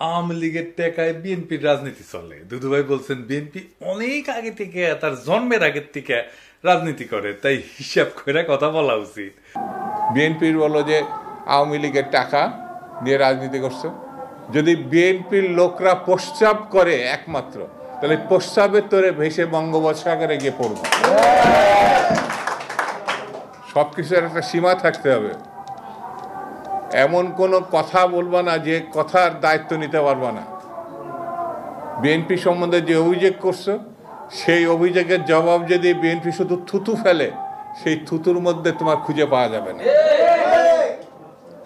আওয়ামী লীগের টাকায় বিএনপির রাজনীতি চলে। দুদুভাই বলছেন বিএনপি অনেক আগে থেকে, তার জন্মের আগের থেকে রাজনীতি করে, তাই হিসাব করে কথা বলা উচিত। বিএনপির বলো যে আওয়ামী লীগের টাকা দিয়ে রাজনীতি করছে। যদি বিএনপির লোকরা প্রস্রাব করে একমাত্র, তাহলে প্রস্রাবের তোরে ভেসে বঙ্গোপসাগরে গিয়ে পড়ব। সবকিছুর একটা সীমা থাকতে হবে। এমন কোনো কথা বলবা না যে কথার দায়িত্ব নিতে পারবা না। বিএনপি সম্বন্ধে যে অভিযোগ করছো, সেই অভিযোগের জবাব যদি বিএনপি শুধু থুতু ফেলে, সেই থুতুর মধ্যে তোমার খুঁজে পাওয়া যাবে না।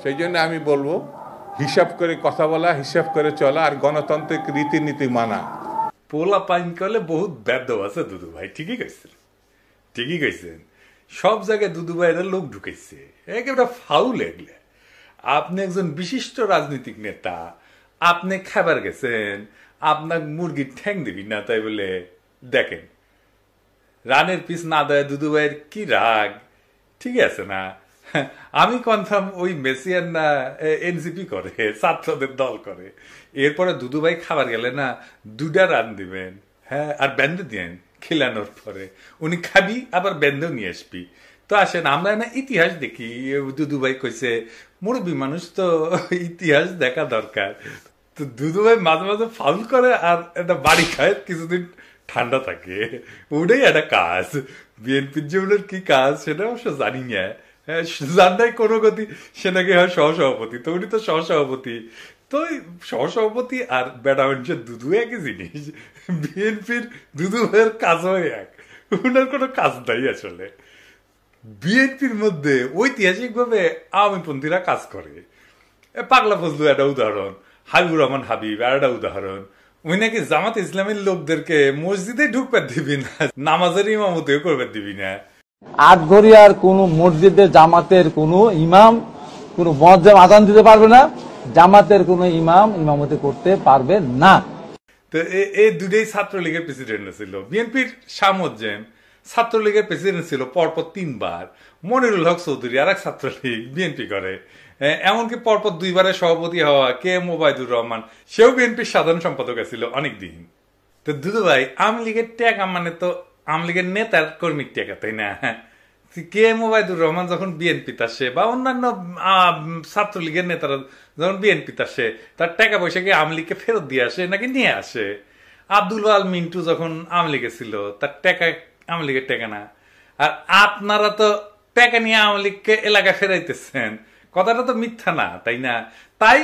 সেই জন্য আমি বলবো, হিসাব করে কথা বলা, হিসাব করে চলা, আর গণতান্ত্রিক রীতিনীতি মানা। পোলা পাইন করলে বহুত ব্যর্থ আছে দুদু ভাই। ঠিকই কইছেন, ঠিকই কইছেন। সব জায়গায় দুদু ভাইয়ের লোক ঢুকেছে, একেবারে ফাউল এগুলো। আপনি একজন বিশিষ্ট রাজনৈতিক নেতা, আপনি খাবার গেছেন, আপনার মুরগির ঠ্যাং দিবি না, তাই বলে দেখেন রানের পিস না দেয় দুদু ভাইয়ের কি রাগ। ঠিক আছে না? আমি কনফার্ম ওই মেসিয়ান না এনসিপি করে, ছাত্রদের দল করে। এরপরে দুদু ভাই খাবার গেলে না 2টা রান দিবেন, হ্যাঁ, আর বেঁধে দিয়েন খিলানোর পরে। উনি খাবি আবার বেঁধেও নিয়ে আসবি। তো আসেন, আমরা না ইতিহাস দেখি। দুদু ভাই কইছে মুরব্বী মানুষ তো ইতিহাস দেখা দরকার। তো দুদু ভাই মাঝে মাঝে ফাউল করে আর একটা বাড়ি খায়, কিছুদিন ঠান্ডা থাকে। ওটাই একটা কাজ। বিএনপির জীবনের কি কাজ সেটা অবশ্য জানি না। হ্যাঁ, জানাই কোনো গতি, সে নাকি হয় সহসভাপতি। তো উনি তো সহসভাপতি। তো সহসভাপতি আর বেটা মানুষের দুদু একই জিনিস। বিএনপির দুদু ভাইয়ের কাজও এক, ওনার কোনো কাজ নাই আসলে। বিএনপির মধ্যে ঐতিহাসিকভাবে আওয়ামীপন্থীরা কাজ করে। পাগলা ফজলু একটা উদাহরণ, হাবিবুর রহমান হাবিব আর একটা উদাহরণ। ওই নাকি জামাত ইসলামের লোকদেরকে মসজিদে ঢুকবার দিবি না, নামাজের ইমামতিও করবার দিবি না। আটঘরিয়ার কোন মসজিদে জামাতের কোন ইমাম কোন মুয়াজ্জিন আযান দিতে পারবে না, জামাতের কোন ইমাম ইমামতি করতে পারবে না। তো এই দুটোই ছাত্রলীগের প্রেসিডেন্ট ছিল। বিএনপির শাহ মোজ্জেম ছাত্রলীগের প্রেসিডেন্ট ছিল পরপর 3 বার। মনিরুল হক চৌধুরী আর এক ছাত্রলীগ, বিএনপি করে। এমনকি পরপর 2 বারের সভাপতি হওয়া কে এম ওবায়দুর রহমান, সেও বিএনপির সাধারণ সম্পাদক ছিল অনেকদিন। তো দুদু ভাই, আওয়ামী লীগের টাকা মানে তো আওয়ামী লীগের নেতার কর্মীর টাকা, তাই না? কে এম ওবায়দুর রহমান যখন বিএনপিতে আসে, বা অন্যান্য ছাত্রলীগের নেতারা যখন বিএনপিতে আসে, তার টাকা পয়সা কি আওয়ামী লীগকে ফেরত দিয়ে আসে নাকি নিয়ে আসে? আব্দুল ওয়াল মিন্টু যখন আওয়ামী লীগে ছিল, তার টাকা আওয়ামী লীগের টাকা না। আর আপনারা তো টাকা নিয়ে আওয়ামী লীগকে এলাকায় ফেরাইতেছেন, কথাটা তো মিথ্যা না, তাই না? তাই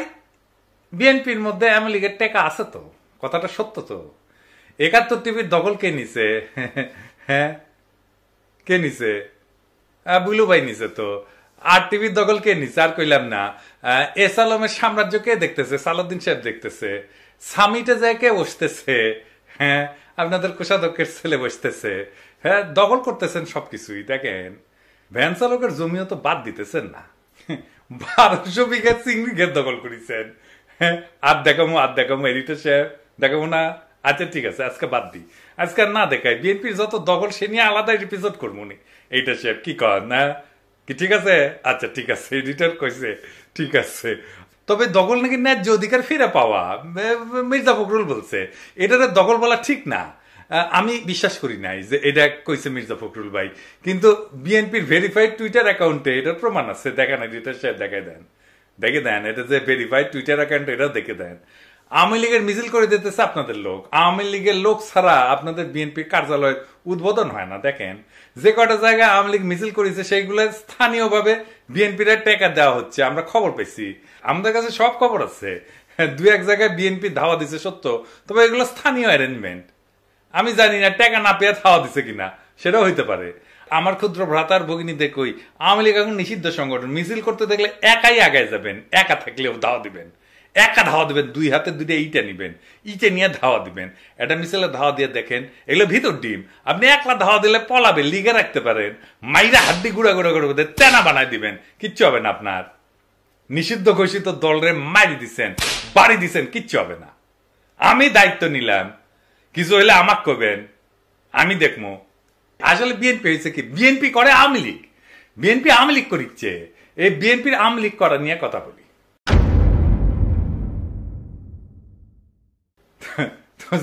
বিএনপির মধ্যে আওয়ামী লীগের টাকা আছে তো, কথাটা সত্য তো। 71 টিভির দখল কে নিছে? হ্যাঁ, কে নিছে? বুলু ভাই নিছে তো। আর টিভির দখল কে নিছে? আর কইলাম না। এস আলমের সাম্রাজ্য কে দেখতেছে? সালাউদ্দিন সাহেব দেখতেছে। সামিটে যায় কে বসতেছে? হ্যাঁ, আপনাদের কোষাধ্যক্ষের ছেলে বসতেছে। হ্যাঁ, দখল করতেছেন সবকিছুই। দেখেন, ভ্যান চালকের জমিও তো বাদ দিতেছেন না। 1200 বিঘা চিংড়ি ঘের দখল করেছেন। হ্যাঁ, আর দেখামো এডিটর সাহেব, দেখাবো না। আচ্ছা ঠিক আছে, আজকে বাদ দিই, আজকে না দেখাই। বিএনপির যত দখল সে নিয়ে আলাদা এপিসোড করবো নি। এইটা সাহেব কি কর না কি? ঠিক আছে, আচ্ছা ঠিক আছে, এডিটর কইছে ঠিক আছে। তবে দখল নাকি ন্যায্য অধিকার ফিরে পাওয়া, মির্জা ফখরুল বলছে। এটাতে দখল বলা ঠিক না, আমি বিশ্বাস করি নাই যে এটা কইছে মির্জা ফখরুল ভাই। কিন্তু বিএনপির ভেরিফাইড টুইটার অ্যাকাউন্টে এটার প্রমাণ আছে। দেখেন, এডিটর সাহেব দেখাই দেন, দেখে দেন। এটা যে ভেরিফাইড টুইটার অ্যাকাউন্ট, এটা দেখে দেন। আওয়ামী লীগের মিছিল করে দিতেছে আপনাদের লোক। আওয়ামী লীগের লোক ছাড়া আপনাদের বিএনপি কার্যালয়ের উদ্বোধন হয় না। দেখেন, যে কটা জায়গায় আওয়ামী লীগ মিছিল করেছে সেইগুলো স্থানীয়ভাবে বিএনপির টাকা দেওয়া হচ্ছে, আমরা খবর পেয়েছি। আমাদের কাছে সব খবর আছে। 2-1 জায়গায় বিএনপি ধাওয়া দিছে সত্য, তবে এগুলো স্থানীয় অ্যারেঞ্জমেন্ট। আমি জানি না টাকা না পেয়ে ধাওয়া দিছে কিনা, সেটাও হইতে পারে। আমার ক্ষুদ্র ভ্রাতার ভগিনীদের কই, আওয়ামী লীগ এখন নিষিদ্ধ সংগঠন। মিছিল করতে দেখলে একাই আগায় যাবেন, একা থাকলেও ধাওয়া দিবেন, একা ধাওয়া দিবেন, 2 হাতে 2টা ইটা নিবেন, ইটে নিয়ে ধাওয়া দিবেন। এটা মিছিলে ধাওয়া দিয়ে দেখেন, এগুলো ভিতর ডিম। আপনি একলা ধাওয়া দিলে পলাবে, লিগে রাখতে পারেন, মাইরা হাড্ডি গুড়া গুড়া করে তেনা বানাই দিবেন, কিচ্ছু হবে না আপনার। নিষিদ্ধ ঘোষিত দলরে মারি দিচ্ছেন, বাড়ি দিচ্ছেন, কিচ্ছু হবে না। আমি দায়িত্ব নিলাম, কিছু হইলে আমাক কবেন, আমি দেখবো। আসলে বিএনপি হয়েছে কি, বিএনপি করে আওয়ামী লীগ, বিএনপি আওয়ামী লীগ করিচ্ছে। এই বিএনপির আওয়ামী লীগ করা নিয়ে কথা বলি।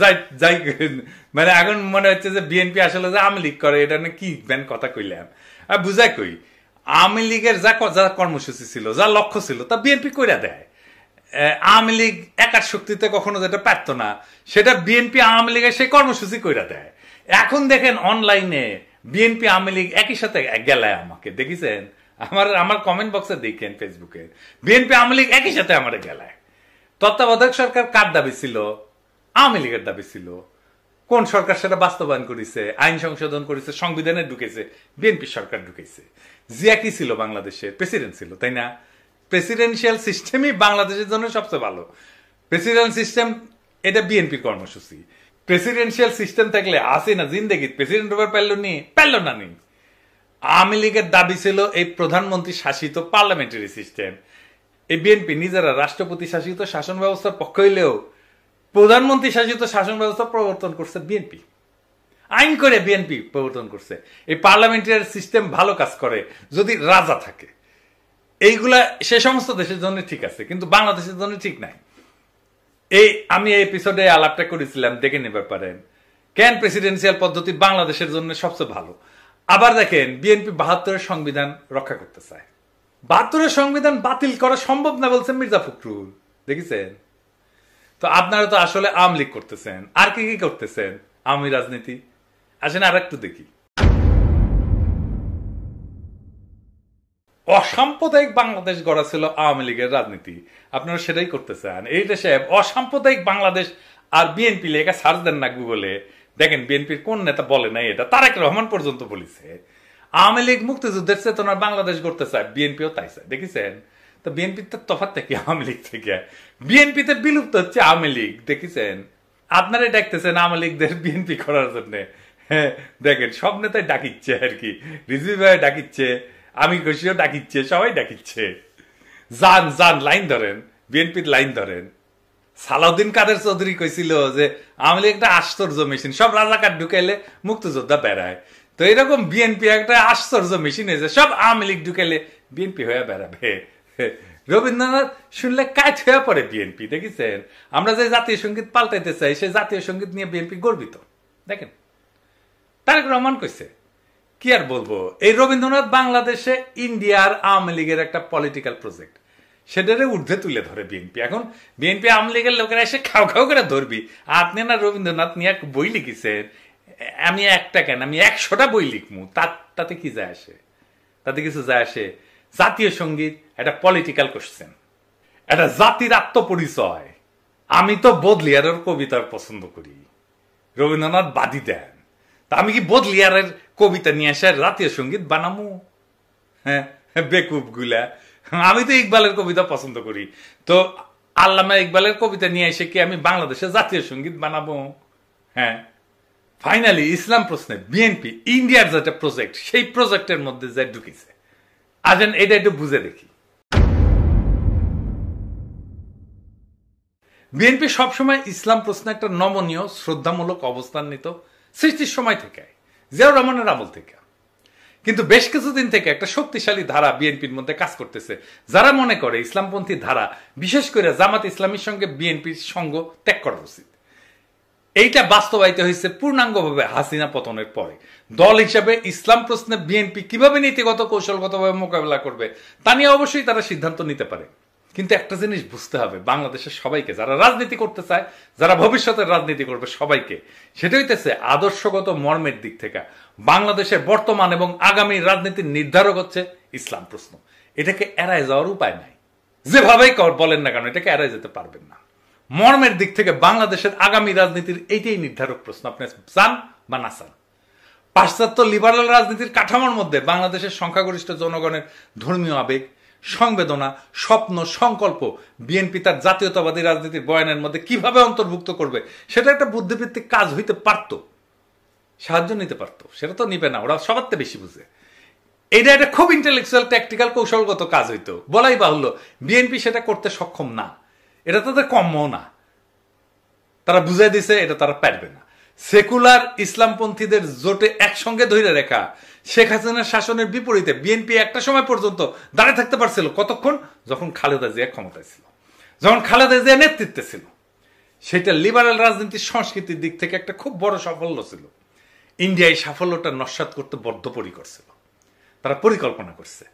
যাই যাই মানে এখন মনে হচ্ছে যে বিএনপি আসলে যে আওয়ামী লীগ করে এটা না কি ব্যান কথা কইলাম আর বুঝাই কই আওয়ামী লীগের যা কর্মসূচি ছিল যা লক্ষ্য ছিল তা বিএনপি কইরা দেয় আওয়ামী লীগ একার শক্তিতে কখনো যেটা পারত না সেটা বিএনপি আওয়ামী লীগের সেই কর্মসূচি কইরা দেয় এখন দেখেন অনলাইনে বিএনপি আওয়ামী লীগ একই সাথে গেলায় আমাকে দেখেছেন আমার কমেন্ট বক্সে দেখেন ফেসবুকে বিএনপি আওয়ামী লীগ একই সাথে আমার গেলায় তত্ত্বাবধায়ক সরকার কার দাবি ছিল আওয়ামী লীগের দাবি ছিল কোন সরকার সেটা বাস্তবায়ন করেছে আইন সংশোধন করেছে সংবিধানে ঢুকেছে বিএনপি সরকার ঢুকেছে জিয়া কি ছিল বাংলাদেশের প্রেসিডেন্ট ছিল তাই না প্রেসিডেন্সিয়াল সিস্টেমই বাংলাদেশের জন্য সবচেয়ে ভালো প্রেসিডেন্ট সিস্টেম এটা বিএনপির কর্মসূচি প্রেসিডেন্সিয়াল সিস্টেম থাকলে আসে না জিন্দেগি প্রেসিডেন্ট ওভার পারল না নি আওয়ামী লীগের দাবি ছিল এই প্রধানমন্ত্রী শাসিত পার্লামেন্টারি সিস্টেম এই বিএনপি নিজেরা রাষ্ট্রপতি শাসিত শাসন ব্যবস্থার পক্ষ হইলেও প্রধানমন্ত্রী শাসিত শাসন ব্যবস্থা প্রবর্তন করছে বিএনপি আইন করে বিএনপি প্রবর্তন করছে এই পার্লামেন্টারি সিস্টেম ভালো কাজ করে যদি রাজা থাকে এইগুলা সে সমস্ত দেশের জন্য ঠিক আছে কিন্তু বাংলাদেশের জন্য ঠিক নাই আমি এই এপিসোডে আলাপটা করেছিলাম দেখে নেবে পারেন কেন প্রেসিডেন্সিয়াল পদ্ধতি বাংলাদেশের জন্য সবচেয়ে ভালো আবার দেখেন বিএনপি ৭২-এর সংবিধান রক্ষা করতে চায় ৭২-এর সংবিধান বাতিল করা সম্ভব না বলছেন মির্জা ফখরুল দেখেছেন তো আপনারা তো আসলে আওয়ামী লীগ করতেছেন আর কি কি করতেছেন আওয়ামী রাজনীতি আসেন আর একটু দেখি অসাম্প্রদায়িক বাংলাদেশ গড়া ছিল আওয়ামী লীগের রাজনীতি আপনারা সেটাই করতে চান এই দেশে অসাম্প্রদায়িক বাংলাদেশ আর বিএনপি লেখা সার্চ দেন না গুগলে দেখেন বিএনপির কোন নেতা বলে নাই এটা তারেক রহমান পর্যন্ত বলেছে আওয়ামী লীগ মুক্তিযুদ্ধের চেতনার বাংলাদেশ গড়তে চায় বিএনপিও তাই চায় দেখেছেন তো বিএনপির তো তফাৎ থেকে আওয়ামী লীগ থেকে বিএনপিতে বিলুপ্ত হচ্ছে আওয়ামী লীগ দেখেছেন আপনারাই ডাকতেছেন আওয়ামী লীগদের বিএনপি করার জন্য হ্যাঁ দেখেন সব নেতাই ডাকিচ্ছে আর কি রিজভি ভাই ডাকিচ্ছে আমি খুশিও ডাকিচ্ছে সবাই ডাকিচ্ছে যান যান লাইন ধরেন বিএনপির লাইন ধরেন সালাউদ্দিন কাদের চৌধুরী কইছিল যে আওয়ামী লীগ একটা আশ্চর্য মেশিন সব রাজাকার ঢুকাইলে মুক্তিযোদ্ধা বেড়ায় তো এরকম বিএনপি একটা আশ্চর্য মেশিন হয়েছে সব আওয়ামী লীগ ঢুকাইলে বিএনপি হয়ে বেড়াবে রবীন্দ্রনাথ শুনলে কাজ হয়ে পড়ে বিএনপি দেখেছেন আমরা যে জাতীয় সঙ্গীত পাল্টাইতে চাই সেই জাতীয় সঙ্গীত নিয়ে বিএনপি গর্বিত দেখেন তারেক রহমান কইছে কি আর বলবো এই রবীন্দ্রনাথ বাংলাদেশে ইন্ডিয়ার আওয়ামী লীগের একটা পলিটিক্যাল প্রজেক্ট সেটারে ঊর্ধ্বে তুলে ধরে বিএনপি এখন বিএনপি আওয়ামী লীগের লোকেরা এসে খাও খাও করে ধরবি আপনি না রবীন্দ্রনাথ নিয়ে এক বই লিখেছেন আমি একটা কেন আমি ১০০টা বই লিখমু তাতে কি যায় আসে তাতে কিছু যায় আসে জাতীয় সঙ্গীত একটা পলিটিক্যাল কোশ্চেন একটা জাতির আত্মপরিচয় আমি তো বদলিয়ারের কবিতা পছন্দ করি রবীন্দ্রনাথ বাদী দেন তা আমি কি বদলিয়ারের কবিতা নিয়ে আসে জাতীয় সঙ্গীত বানামু হ্যাঁ বেকুব গুলা আমি তো ইকবালের কবিতা পছন্দ করি তো আল্লামা ইকবালের কবিতা নিয়ে এসে কি আমি বাংলাদেশে জাতীয় সঙ্গীত বানাবো হ্যাঁ ফাইনালি ইসলাম প্রশ্নে বিএনপি ইন্ডিয়ার যেটা প্রজেক্ট সেই প্রজেক্টের মধ্যে যে ঢুকেছে আসেন এটা একটু বুঝে দেখি বিএনপি সবসময় ইসলাম প্রশ্নে একটা নমনীয় শ্রদ্ধামূলক অবস্থান নিত সৃষ্টির সময় থেকে জিয়াউর রহমানের আমল থেকে কিন্তু বেশ কিছুদিন থেকে একটা শক্তিশালী ধারা বিএনপির মধ্যে কাজ করতেছে যারা মনে করে ইসলামপন্থী ধারা বিশেষ করে জামাত ইসলামীর সঙ্গে বিএনপির সঙ্গ ত্যাগ করা উচিত এইটা বাস্তবায়িত হয়েছে পূর্ণাঙ্গভাবে হাসিনা পতনের পরে দল হিসাবে ইসলাম প্রশ্নে বিএনপি কিভাবে নীতিগত কৌশলগতভাবে মোকাবেলা করবে তা নিয়ে অবশ্যই তারা সিদ্ধান্ত নিতে পারে কিন্তু একটা জিনিস বুঝতে হবে বাংলাদেশের সবাইকে যারা রাজনীতি করতে চায় যারা ভবিষ্যতের রাজনীতি করবে সবাইকে সেটা হইতেছে আদর্শগত মর্মের দিক থেকে বাংলাদেশের বর্তমান এবং আগামী রাজনীতির নির্ধারক হচ্ছে ইসলাম প্রশ্ন এটাকে এড়ায় যাওয়ার উপায় নাই যেভাবেই বলেন না কেন এটাকে এড়ায় যেতে পারবেন না মর্মের দিক থেকে বাংলাদেশের আগামী রাজনীতির এইটাই নির্ধারক প্রশ্ন আপনি চান বা না চান পাশ্চাত্য লিবারাল রাজনীতির কাঠামোর মধ্যে বাংলাদেশের সংখ্যাগরিষ্ঠ জনগণের ধর্মীয় আবেগ সংবেদনা স্বপ্ন সংকল্প বিএনপি তার জাতীয়তাবাদী রাজনীতির বয়ানের মধ্যে কিভাবে অন্তর্ভুক্ত করবে সেটা একটা বুদ্ধিভিত্তিক কাজ হইতে পারত সাহায্য নিতে পারতো সেটা তো নিবে না ওরা সবার থেকে বেশি বুঝে এটা একটা খুব ইন্টেলেকচুয়াল ট্যাকটিক্যাল কৌশলগত কাজ হইতো বলাই বাহুল্য বিএনপি সেটা করতে সক্ষম না এটা তাদের কম্য না তারা বুঝাই দিছে এটা তারা পারবে না সেকুলার ইসলামপন্থীদের জোটে একসঙ্গে ধরে রেখা শেখ হাসিনার শাসনের বিপরীতে বিএনপি একটা সময় পর্যন্ত দাঁড়িয়ে থাকতে পারছিল কতক্ষণ যখন খালেদা জিয়া ক্ষমতায় ছিল যখন খালেদা জিয়া নেতৃত্বে ছিল সেটা লিবারাল রাজনীতির সংস্কৃতির দিক থেকে একটা খুব বড় সাফল্য ছিল। ইন্ডিয়া এই সাফল্যটা নস্যাৎ করতে বদ্ধপরিকর ছিল, তারা পরিকল্পনা করছে।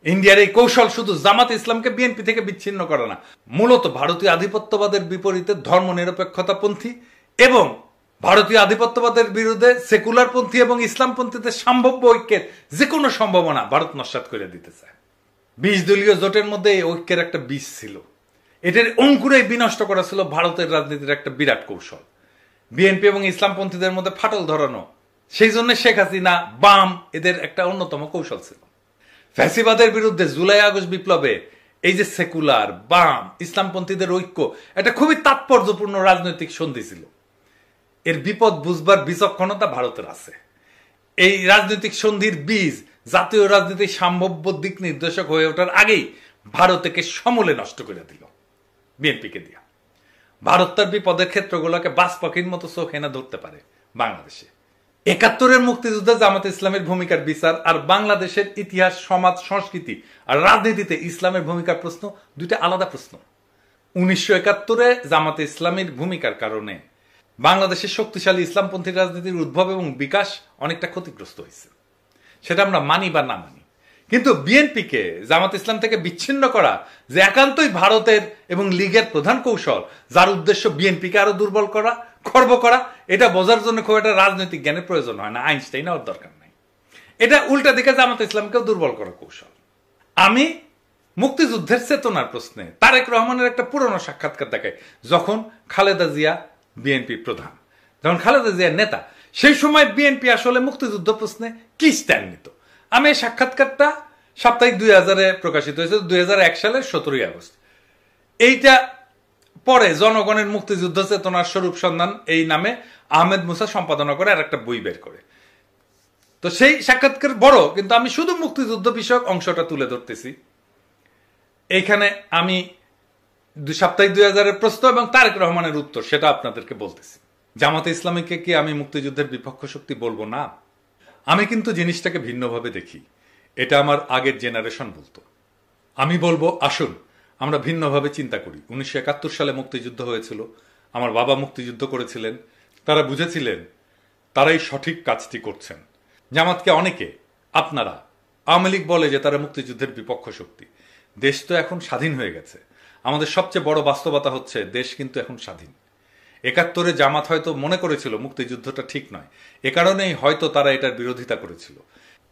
ইন্ডিয়ার এই কৌশল শুধু জামাত ইসলামকে বিএনপি থেকে বিচ্ছিন্ন করে না, মূলত ভারতীয় আধিপত্যবাদের বিপরীতে ধর্মনিরপেক্ষতাপন্থী এবং ভারতীয় আধিপত্যবাদের বিরুদ্ধে সেকুলারপন্থী এবং ইসলামপন্থীদের সম্ভাব্য ঐক্যের যে কোনো সম্ভাবনা ভারত নস্যাৎ করে দিতে চায়। 20 দলীয় জোটের মধ্যে এই ঐক্যের একটা বীজ ছিল, এটার অঙ্কুরেই বিনষ্ট করা ছিল ভারতের রাজনীতির একটা বিরাট কৌশল। বিএনপি এবং ইসলামপন্থীদের মধ্যে ফাটল ধরানো, সেই জন্য শেখ হাসিনা বাম এদের একটা অন্যতম কৌশল ছিল। ফ্যাসিবাদের বিরুদ্ধে জুলাই আগস্ট বিপ্লবে এই যে সেকুলার বাম ইসলামপন্থীদের ঐক্য, এটা খুবই তাৎপর্যপূর্ণ রাজনৈতিক সন্ধি ছিল। এর বিপদ বুঝবার বিচক্ষণতা ভারতের আছে। এই রাজনৈতিক সন্ধির বীজ জাতীয় রাজনীতির সম্ভাব্য দিক নির্দেশক হয়ে ওঠার আগেই ভারতকে সমূলে নষ্ট করে দিল বিএনপিকে দিয়া। ভারত তার বিপদের ক্ষেত্রগুলোকে বাস পাখির মতো চোখ এনে ধরতে পারে বাংলাদেশে। 71-এর মুক্তিযুদ্ধে জামাত ইসলামের ভূমিকার বিচার আর বাংলাদেশের ইতিহাস, সমাজ, সংস্কৃতি আর রাজনীতিতে ইসলামের ভূমিকার প্রশ্ন দুইটা আলাদা প্রশ্ন। 1971-এ জামাত ইসলামের ভূমিকার কারণে বাংলাদেশের শক্তিশালী ইসলামপন্থী রাজনীতির উদ্ভব এবং বিকাশ অনেকটা ক্ষতিগ্রস্ত হয়েছে, সেটা আমরা মানি বা না মানি। কিন্তু বিএনপিকে জামাত ইসলাম থেকে বিচ্ছিন্ন করা যে একান্তই ভারতের এবং লীগের প্রধান কৌশল, যার উদ্দেশ্য বিএনপিকে আরো দুর্বল করা, খর্ব করা, এটা বোঝার জন্য খুব একটা রাজনৈতিক জ্ঞানের প্রয়োজন হয় না, আইনস্টাইন হওয়ার দরকার নাই। এটা উল্টা দিকে জামাত ইসলামকেও দুর্বল করা কৌশল। আমি মুক্তিযুদ্ধের চেতনার প্রশ্নে তারেক রহমানের একটা পুরনো সাক্ষাৎকার দেখাই, যখন খালেদা জিয়া বিএনপি প্রধান, যখন খালেদা জিয়ার নেতা, সেই সময় বিএনপি আসলে মুক্তিযুদ্ধ প্রশ্নে কি স্ট্যান্ড নিত। আমি এই সাক্ষাৎকারটা সাপ্তাহিক 2000-এ প্রকাশিত হয়েছে, 2001 সালের 17 আগস্ট। এইটা পরে জনগণের মুক্তিযুদ্ধ চেতনার স্বরূপ সন্ধান এই নামে আহমেদ মুসা সম্পাদনা করে আর একটা বই বের করে। তো সেই সাক্ষাৎকার বড়, কিন্তু আমি শুধু মুক্তিযুদ্ধ বিষয়ক অংশটা তুলে ধরতেছি। এইখানে আমি সাপ্তাহিক 2000-এর প্রশ্ন এবং তারেক রহমানের উত্তর সেটা আপনাদেরকে বলতেছি। জামাতে ইসলামীকে কি আমি মুক্তিযুদ্ধের বিপক্ষ শক্তি বলবো না? আমি কিন্তু জিনিসটাকে ভিন্নভাবে দেখি, এটা আমার আগের জেনারেশন বলতো। আমি বলবো আসুন আমরা ভিন্নভাবে চিন্তা করি। 1971 সালে মুক্তিযুদ্ধ হয়েছিল, আমার বাবা মুক্তিযুদ্ধ করেছিলেন, তারা বুঝেছিলেন তারাই সঠিক কাজটি করছেন। জামাতকে অনেকে, আপনারা, আওয়ামী লীগ বলে যে তারা মুক্তিযুদ্ধের বিপক্ষ শক্তি। দেশ তো এখন স্বাধীন হয়ে গেছে। আমাদের সবচেয়ে বড় বাস্তবতা হচ্ছে দেশ কিন্তু এখন স্বাধীন। 71-এ জামাত হয়তো মনে করেছিল মুক্তিযুদ্ধটা ঠিক নয়, এ কারণেই হয়তো তারা এটার বিরোধিতা করেছিল।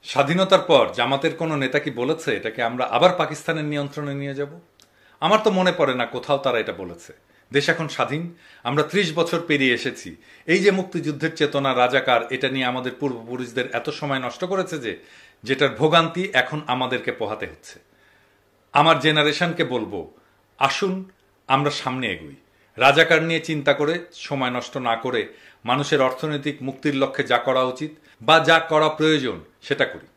স্বাধীনতার পর জামাতের কোনো নেতা কি বলেছে এটাকে আমরা আবার পাকিস্তানের নিয়ন্ত্রণে নিয়ে যাব? আমার তো মনে পড়ে না কোথাও তারা এটা বলেছে। দেশ এখন স্বাধীন, আমরা 30 বছর পেরিয়ে এসেছি। এই যে মুক্তিযুদ্ধের চেতনা, রাজাকার, এটা নিয়ে আমাদের পূর্বপুরুষদের এত সময় নষ্ট করেছে যেটার ভোগান্তি এখন আমাদেরকে পোহাতে হচ্ছে। আমার জেনারেশনকে বলবো আসুন আমরা সামনে এগোই, রাজাকার নিয়ে চিন্তা করে সময় নষ্ট না করে মানুষের অর্থনৈতিক মুক্তির লক্ষ্যে যা করা উচিত বা যা করা প্রয়োজন সেটা করি।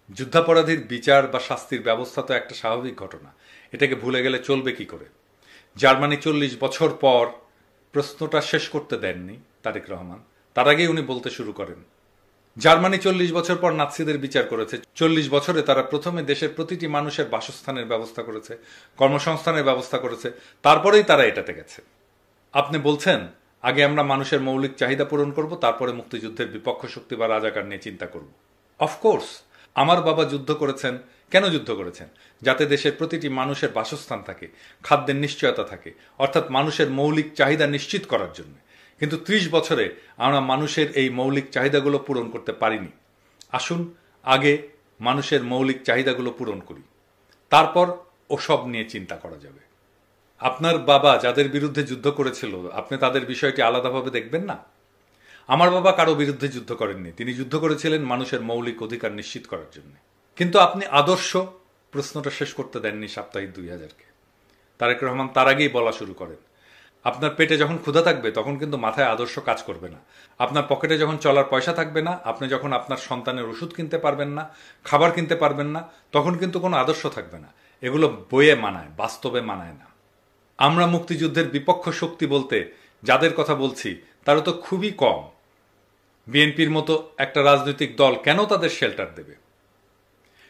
যুদ্ধাপরাধীর বিচার বা শাস্তির ব্যবস্থা তো একটা স্বাভাবিক ঘটনা, এটাকে ভুলে গেলে চলবে কি করে? জার্মানি 40 বছর পর প্রশ্নটা শেষ করতে দেননি তারেক রহমান, তার আগেই উনি বলতে শুরু করেন। জার্মানি 40 বছর পর নাৎসিদের বিচার করেছে। 40 বছরে তারা প্রথমে দেশের প্রতিটি মানুষের বাসস্থানের ব্যবস্থা করেছে, কর্মসংস্থানের ব্যবস্থা করেছে, তারপরেই তারা এটাতে গেছে। আপনি বলছেন আগে আমরা মানুষের মৌলিক চাহিদা পূরণ করব, তারপরে মুক্তিযুদ্ধের বিপক্ষ শক্তি বা রাজাকার নিয়ে চিন্তা করব। অফকোর্স আমার বাবা যুদ্ধ করেছেন। কেন যুদ্ধ করেছেন? যাতে দেশের প্রতিটি মানুষের বাসস্থান থাকে, খাদ্যের নিশ্চয়তা থাকে, অর্থাৎ মানুষের মৌলিক চাহিদা নিশ্চিত করার জন্য। কিন্তু 30 বছরে আমরা মানুষের এই মৌলিক চাহিদাগুলো পূরণ করতে পারিনি। আসুন আগে মানুষের মৌলিক চাহিদাগুলো পূরণ করি, তারপর ওসব নিয়ে চিন্তা করা যাবে। আপনার বাবা যাদের বিরুদ্ধে যুদ্ধ করেছিল, আপনি তাদের বিষয়টি আলাদাভাবে দেখবেন না? আমার বাবা কারো বিরুদ্ধে যুদ্ধ করেননি, তিনি যুদ্ধ করেছিলেন মানুষের মৌলিক অধিকার নিশ্চিত করার জন্য। কিন্তু আপনি আদর্শ প্রশ্নটা শেষ করতে দেননি সাপ্তাহিক 2000-কে। তারেক রহমান তার আগেই বলা শুরু করেন, আপনার পেটে যখন ক্ষুধা থাকবে তখন কিন্তু মাথায় আদর্শ কাজ করবে না। আপনার পকেটে যখন চলার পয়সা থাকবে না, আপনি যখন আপনার সন্তানের ওষুধ কিনতে পারবেন না, খাবার কিনতে পারবেন না, তখন কিন্তু কোনো আদর্শ থাকবে না। এগুলো বইয়ে মানায়, বাস্তবে মানায় না। আমরা মুক্তিযুদ্ধের বিপক্ষ শক্তি বলতে যাদের কথা বলছি তারা তো খুবই কম। বিএনপির মতো একটা রাজনৈতিক দল কেন তাদের শেল্টার দেবে?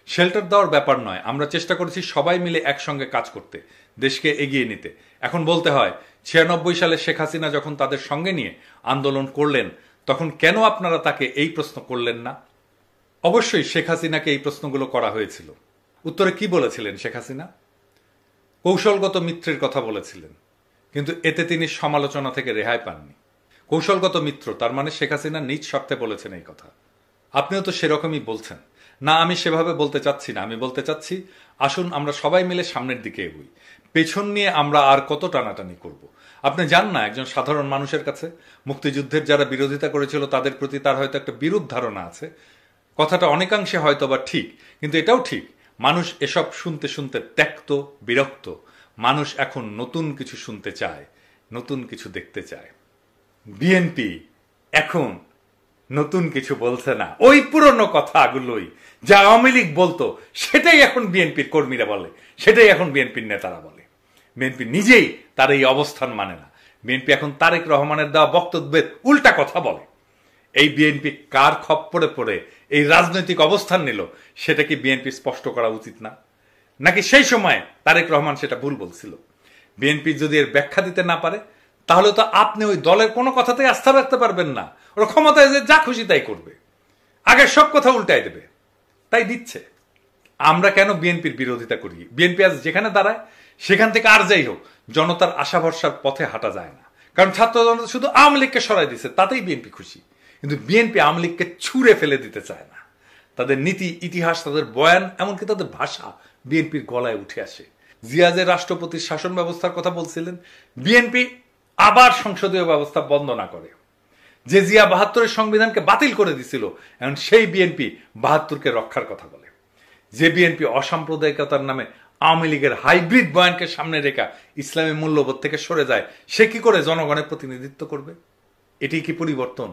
শেল্টার দেওয়ার ব্যাপার নয়, আমরা চেষ্টা করেছি সবাই মিলে একসঙ্গে কাজ করতে, দেশকে এগিয়ে নিতে। এখন বলতে হয় 96 সালে শেখ হাসিনা যখন তাদের সঙ্গে নিয়ে আন্দোলন করলেন, তখন কেন আপনারা তাকে এই প্রশ্ন করলেন না? অবশ্যই শেখ হাসিনাকে এই প্রশ্নগুলো করা হয়েছিল। উত্তরে কি বলেছিলেন শেখ হাসিনা? কৌশলগত মিত্রের কথা বলেছিলেন, কিন্তু এতে তিনি সমালোচনা থেকে রেহাই পাননি। কৌশলগত মিত্র তার মানে শেখ হাসিনা নিজ স্বার্থে বলেছেন এই কথা। আপনিও তো সেরকমই বলছেন। না, আমি সেভাবে বলতে চাচ্ছি না। আমি বলতে চাচ্ছি, আসুন আমরা সবাই মিলে সামনের দিকে এগোই। পেছন নিয়ে আমরা আর কত টানাটানি করব? আপনি জান না, একজন সাধারণ মানুষের কাছে মুক্তিযুদ্ধের যারা বিরোধিতা করেছিল তাদের প্রতি তার হয়তো একটা বিরূপ ধারণা আছে। কথাটা অনেকাংশে হয়তো বা ঠিক, কিন্তু এটাও ঠিক, মানুষ এসব শুনতে শুনতে ত্যক্ত, বিরক্ত। মানুষ এখন নতুন কিছু শুনতে চায়, নতুন কিছু দেখতে চায়। বিএনপি এখন নতুন কিছু বলছে না, ওই পুরনো কথাগুলোই যা আওয়ামী লীগ বলতো সেটাই এখন বিএনপির কর্মীরা বলে, সেটাই এখন বিএনপির নেতারা বলে। বিএনপি নিজেই তার এই অবস্থান মানে না। বিএনপি এখন তারেক রহমানের দেওয়া বক্তব্যের উল্টা কথা বলে। এই বিএনপি কার খপ্পরে পড়ে এই রাজনৈতিক অবস্থান নিল, সেটা কি বিএনপি স্পষ্ট করা উচিত না? নাকি সেই সময় তারেক রহমান সেটা ভুল বলছিল? বিএনপি যদি এর ব্যাখ্যা দিতে না পারে, তাহলে তো আপনি ওই দলের কোনো কথাতেই আস্থা রাখতে পারবেন না। ওরা ক্ষমতায় যে যা খুশি তাই করবে, আগে সব কথা উল্টাই দেবে, তাই দিচ্ছে। আমরা কেন বিএনপির বিরোধিতা করি? বিএনপি আজ যেখানে দাঁড়ায় সেখান থেকে আর যাই হোক জনতার আশা ভরসার পথে হাঁটা যায় না। কারণ ছাত্র জনতা শুধু আওয়ামী লীগকে সরাই দিচ্ছে, তাতেই বিএনপি খুশি। কিন্তু বিএনপি আওয়ামী লীগকে ছুঁড়ে ফেলে দিতে চায় না। তাদের নীতি, ইতিহাস, তাদের বয়ান, এমনকি তাদের ভাষা বিএনপির গলায় উঠে আসে। জিয়া যে রাষ্ট্রপতির শাসন ব্যবস্থার কথা বলছিলেন, বিএনপি আবার সংসদীয় ব্যবস্থা বন্ধ না করে। যে জিয়া ৭২-এর সংবিধানকে বাতিল করে দিছিল, এখন সেই বিএনপি ৭২-কে রক্ষার কথা বলে। যে বিএনপি অসাম্প্রদায়িকতার নামে আওয়ামী লীগের হাইব্রিড বয়ানকে সামনে রেখা ইসলামী মূল্যবোধ থেকে সরে যায়, সে কি করে জনগণের প্রতিনিধিত্ব করবে? এটি কি পরিবর্তন,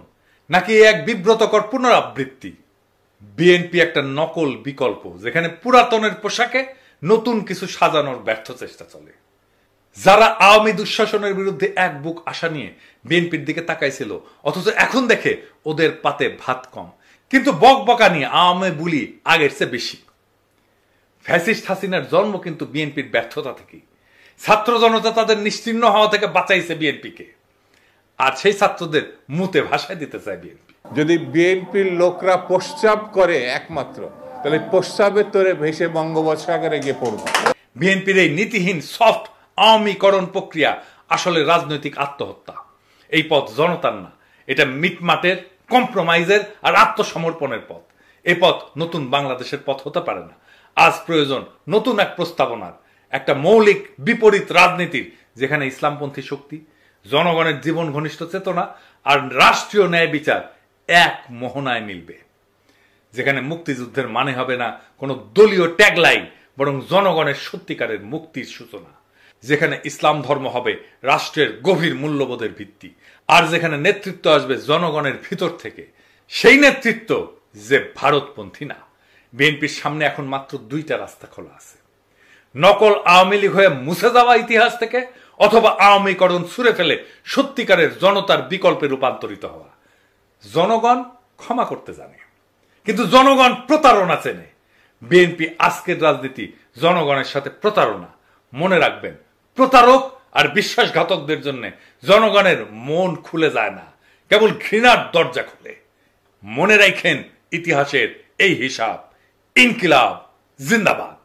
নাকি এক বিব্রতকর পুনরাবৃত্তি? বিএনপি একটা নকল বিকল্প, যেখানে পুরাতনের পোশাকে নতুন কিছু সাজানোর ব্যর্থ চেষ্টা চলে। যারা আওয়ামী দুঃশাসনের বিরুদ্ধে এক বুক আশা নিয়ে বিএনপির দিকে তাকাইছিল, অথচ এখন দেখে ওদের পাতে ভাত কম। কিন্তু বকবকা নিয়ে আওয়ামী বুলি আগের চেয়ে বেশি। ফ্যাসিস্ট হাসিনার জন্ম কিন্তু বিএনপির ব্যর্থতা থেকেই। ছাত্র জনতা তাদের নিশ্চিহ্ন হওয়া থেকে বাঁচাইছে বিএনপিকে, আর সেই ছাত্রদের মুতে ভাষায় দিতে চায় বিএনপি। যদি বিএনপির লোকরা প্রস্রাব করে একমাত্র, তাহলে প্রস্রাবের তোরে ভেসে বঙ্গোপসাগরে গিয়ে পড়ব। বিএনপির এই নীতিহীন সফট আওয়ামীকরণ প্রক্রিয়া আসলে রাজনৈতিক আত্মহত্যা। এই পথ জনতার না, এটা মিটমাটের, কম্প্রোমাইজের আর আত্মসমর্পণের পথ। এই পথ নতুন বাংলাদেশের পথ হতে পারে না। আজ প্রয়োজন নতুন এক প্রস্তাবনার, একটা মৌলিক বিপরীত রাজনীতির, যেখানে ইসলামপন্থী শক্তি, জনগণের জীবন ঘনিষ্ঠ চেতনা আর রাষ্ট্রীয় ন্যায় বিচার এক মোহনায় মিলবে। যেখানে মুক্তিযুদ্ধের মানে হবে না কোনো দলীয় ট্যাগলাইন, বরং জনগণের সত্যিকারের মুক্তির সূচনা। যেখানে ইসলাম ধর্ম হবে রাষ্ট্রের গভীর মূল্যবোধের ভিত্তি, আর যেখানে নেতৃত্ব আসবে জনগণের ভিতর থেকে, সেই নেতৃত্ব যে ভারতপন্থী না। বিএনপির সামনে এখন মাত্র দুইটা রাস্তা খোলা আছে: নকল আওয়ামী লীগ হয়ে মুছে যাওয়া ইতিহাস থেকে, অথবা আওয়ামীকরণ ছুঁড়ে ফেলে সত্যিকারের জনতার বিকল্পে রূপান্তরিত হওয়া। জনগণ ক্ষমা করতে জানে, কিন্তু জনগণ প্রতারণা চেনে। বিএনপি আজকের রাজনীতি জনগণের সাথে প্রতারণা। মনে রাখবেন, প্রতারক আর বিশ্বাসঘাতকদের জন্য জনগণের মন খুলে যায় না, কেবল ঘৃণার দরজা খুলে। মনে রাখেন ইতিহাসের এই হিসাব। ইনকিলাব জিন্দাবাদ।